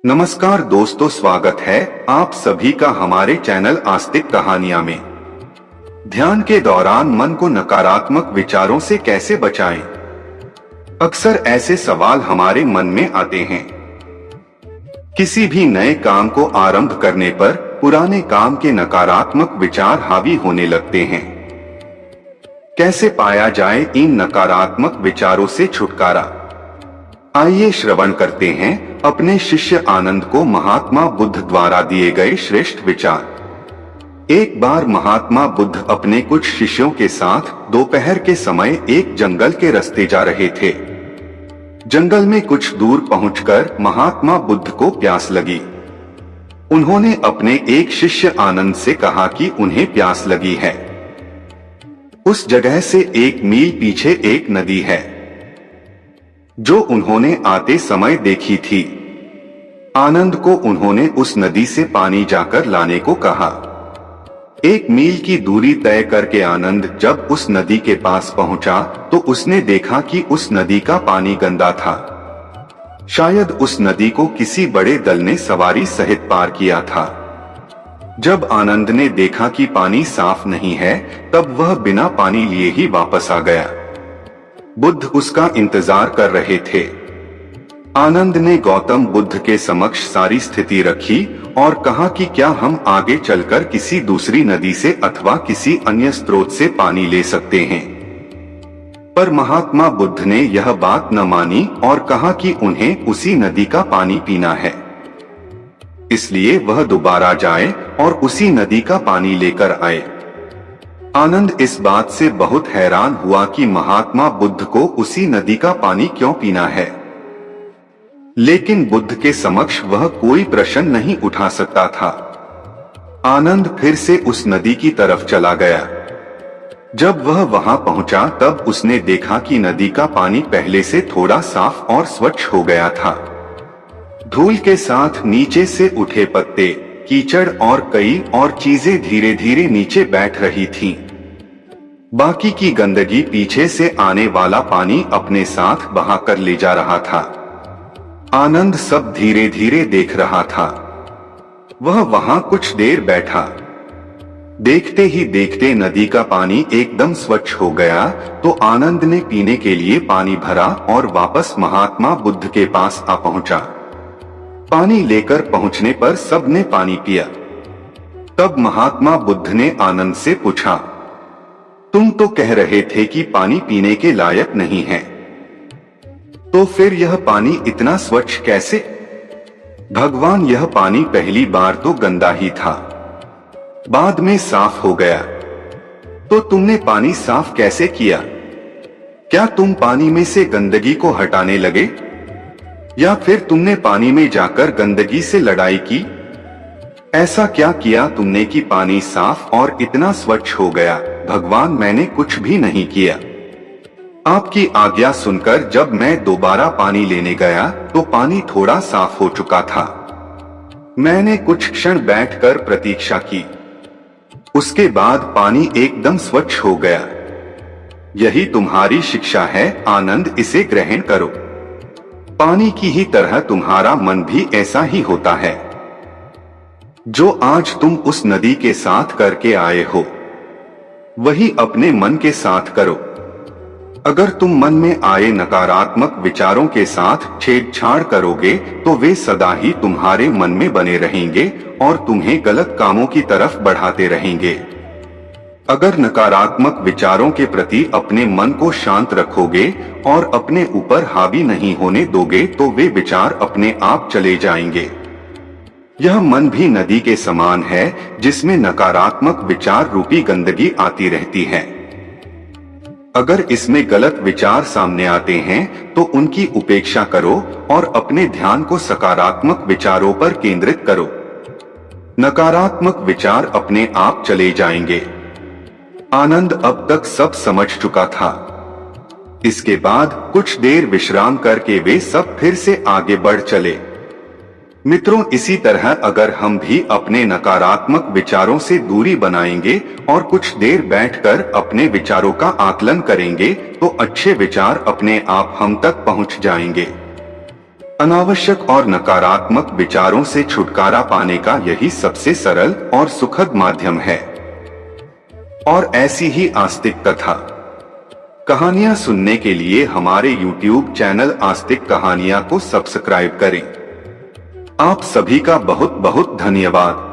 नमस्कार दोस्तों, स्वागत है आप सभी का हमारे चैनल आस्तिक कहानियां में। ध्यान के दौरान मन को नकारात्मक विचारों से कैसे बचाएं? अक्सर ऐसे सवाल हमारे मन में आते हैं। किसी भी नए काम को आरंभ करने पर पुराने काम के नकारात्मक विचार हावी होने लगते हैं। कैसे पाया जाए इन नकारात्मक विचारों से छुटकारा? आइए श्रवण करते हैं अपने शिष्य आनंद को महात्मा बुद्ध द्वारा दिए गए श्रेष्ठ विचार। एक बार महात्मा बुद्ध अपने कुछ शिष्यों के साथ दोपहर के समय एक जंगल के रास्ते जा रहे थे। जंगल में कुछ दूर पहुंचकर महात्मा बुद्ध को प्यास लगी। उन्होंने अपने एक शिष्य आनंद से कहा कि उन्हें प्यास लगी है। उस जगह से 1 मील पीछे एक नदी है जो उन्होंने आते समय देखी थी। आनंद को उन्होंने उस नदी से पानी जाकर लाने को कहा। 1 मील की दूरी तय करके आनंद जब उस नदी के पास पहुंचा तो उसने देखा कि उस नदी का पानी गंदा था। शायद उस नदी को किसी बड़े दल ने सवारी सहित पार किया था। जब आनंद ने देखा कि पानी साफ नहीं है, तब वह बिना पानी लिए ही वापस आ गया। बुद्ध उसका इंतजार कर रहे थे। आनंद ने गौतम बुद्ध के समक्ष सारी स्थिति रखी और कहा कि क्या हम आगे चलकर किसी दूसरी नदी से अथवा किसी अन्य स्रोत से पानी ले सकते हैं? पर महात्मा बुद्ध ने यह बात न मानी और कहा कि उन्हें उसी नदी का पानी पीना है, इसलिए वह दोबारा जाए और उसी नदी का पानी लेकर आए। आनंद इस बात से बहुत हैरान हुआ कि महात्मा बुद्ध को उसी नदी का पानी क्यों पीना है, लेकिन बुद्ध के समक्ष वह कोई प्रश्न नहीं उठा सकता था। आनंद फिर से उस नदी की तरफ चला गया। जब वह वहां पहुंचा तब उसने देखा कि नदी का पानी पहले से थोड़ा साफ और स्वच्छ हो गया था। धूल के साथ नीचे से उठे पत्ते, कीचड़ और कई और चीजें धीरे धीरे नीचे बैठ रही थीं। बाकी की गंदगी पीछे से आने वाला पानी अपने साथ बहाकर ले जा रहा था। आनंद सब धीरे धीरे देख रहा था। वह वहां कुछ देर बैठा। देखते ही देखते नदी का पानी एकदम स्वच्छ हो गया। तो आनंद ने पीने के लिए पानी भरा और वापस महात्मा बुद्ध के पास आ पहुंचा। पानी लेकर पहुंचने पर सबने पानी पिया। तब महात्मा बुद्ध ने आनंद से पूछा, तुम तो कह रहे थे कि पानी पीने के लायक नहीं है, तो फिर यह पानी इतना स्वच्छ कैसे? भगवान, यह पानी पहली बार तो गंदा ही था, बाद में साफ हो गया। तो तुमने पानी साफ कैसे किया? क्या तुम पानी में से गंदगी को हटाने लगे, या फिर तुमने पानी में जाकर गंदगी से लड़ाई की? ऐसा क्या किया तुमने कि पानी साफ और इतना स्वच्छ हो गया? भगवान, मैंने कुछ भी नहीं किया। आपकी आज्ञा सुनकर जब मैं दोबारा पानी लेने गया तो पानी थोड़ा साफ हो चुका था। मैंने कुछ क्षण बैठकर प्रतीक्षा की। उसके बाद पानी एकदम स्वच्छ हो गया। यही तुम्हारी शिक्षा है आनंद, इसे ग्रहण करो। पानी की ही तरह तुम्हारा मन भी ऐसा ही होता है। जो आज तुम उस नदी के साथ करके आए हो, वही अपने मन के साथ करो। अगर तुम मन में आए नकारात्मक विचारों के साथ छेड़छाड़ करोगे तो वे सदा ही तुम्हारे मन में बने रहेंगे और तुम्हें गलत कामों की तरफ बढ़ाते रहेंगे। अगर नकारात्मक विचारों के प्रति अपने मन को शांत रखोगे और अपने ऊपर हावी नहीं होने दोगे तो वे विचार अपने आप चले जाएंगे। यह मन भी नदी के समान है जिसमें नकारात्मक विचार रूपी गंदगी आती रहती है। अगर इसमें गलत विचार सामने आते हैं तो उनकी उपेक्षा करो और अपने ध्यान को सकारात्मक विचारों पर केंद्रित करो। नकारात्मक विचार अपने आप चले जाएंगे। आनंद अब तक सब समझ चुका था। इसके बाद कुछ देर विश्राम करके वे सब फिर से आगे बढ़ चले। मित्रों, इसी तरह अगर हम भी अपने नकारात्मक विचारों से दूरी बनाएंगे और कुछ देर बैठकर अपने विचारों का आकलन करेंगे तो अच्छे विचार अपने आप हम तक पहुंच जाएंगे। अनावश्यक और नकारात्मक विचारों से छुटकारा पाने का यही सबसे सरल और सुखद माध्यम है। और ऐसी ही आस्तिक कथा कहानियां सुनने के लिए हमारे YouTube चैनल आस्तिक कहानियां को सब्सक्राइब करें। आप सभी का बहुत बहुत धन्यवाद।